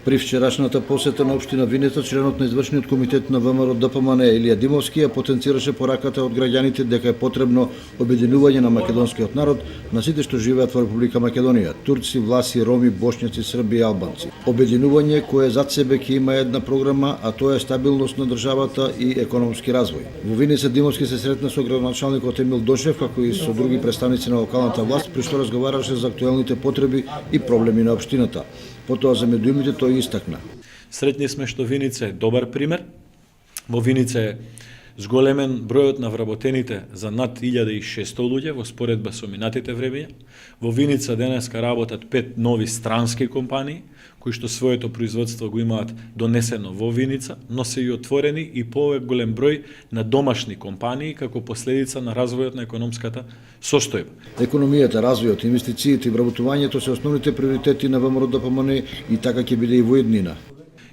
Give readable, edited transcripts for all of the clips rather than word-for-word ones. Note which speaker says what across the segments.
Speaker 1: При вчерашната посета на општина Виница, членот на извршниот комитет на ВМРО ДПМН Илија Димовски ја потенцираше пораката од граѓаните дека е потребно обединување на македонскиот народ на сите што живеат во Република Македонија: турци, власи, роми, бошњаци, срби и албанци. Обединување кое зад себе ќе има една програма, а тоа е стабилност на државата и економски развој. Во Виница Димовски се сретна со градоначалникот Емил Дошев, како и со други представници на локалната власт, при што разговараше за актуелните потреби и проблеми на општината. Потоа за медиумите тој истакна.
Speaker 2: Сретни сме што Виница е добар пример. Во Виница е зголемен бројот на вработените за над 1600 луѓе во споредба со минатите времења. Во Виница денеска работат 5 нови странски компании, кои што своето производство го имаат донесено во Виница, но се и отворени и поголем број на домашни компании како последица на развојот на економската состојба.
Speaker 1: Економијата, развојот, инвестициите и вработувањето се основните приоритети на ВМРО ДПМН и така ќе биде и во иднина.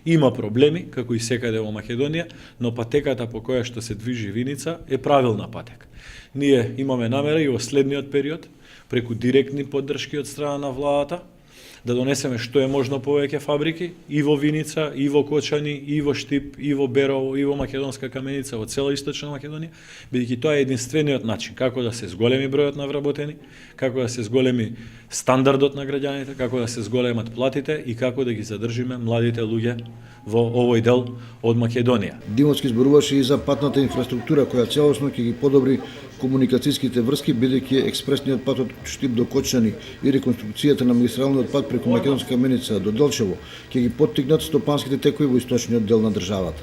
Speaker 2: Има проблеми, како и секаде во Македонија, но патеката по која што се движи Виница е правилна патека. Ние имаме намера и во следниот период, преку директни поддршки од страна на владата, да донесеме што е можно повеќе фабрики и во Виница, и во Кочани, и во Штип, и во Берово, и во Македонска Каменица, во цела Источна Македонија, бидејќи тоа е единствениот начин како да се зголеми бројот на вработени, како да се зголеми стандардот на граѓаните, како да се зголемат платите и како да ги задржиме младите луѓе во овој дел од Македонија.
Speaker 1: Димовски зборуваше и за патната инфраструктура која целосно ќе ги подобри комуникацијските врски, бидејќи експресниот пат од Штип до Кочани и реконструкцијата на магистралниот пат преку Македонска Каменица до Делчево ќе ги поттикнат стопанските текови во источниот дел на државата.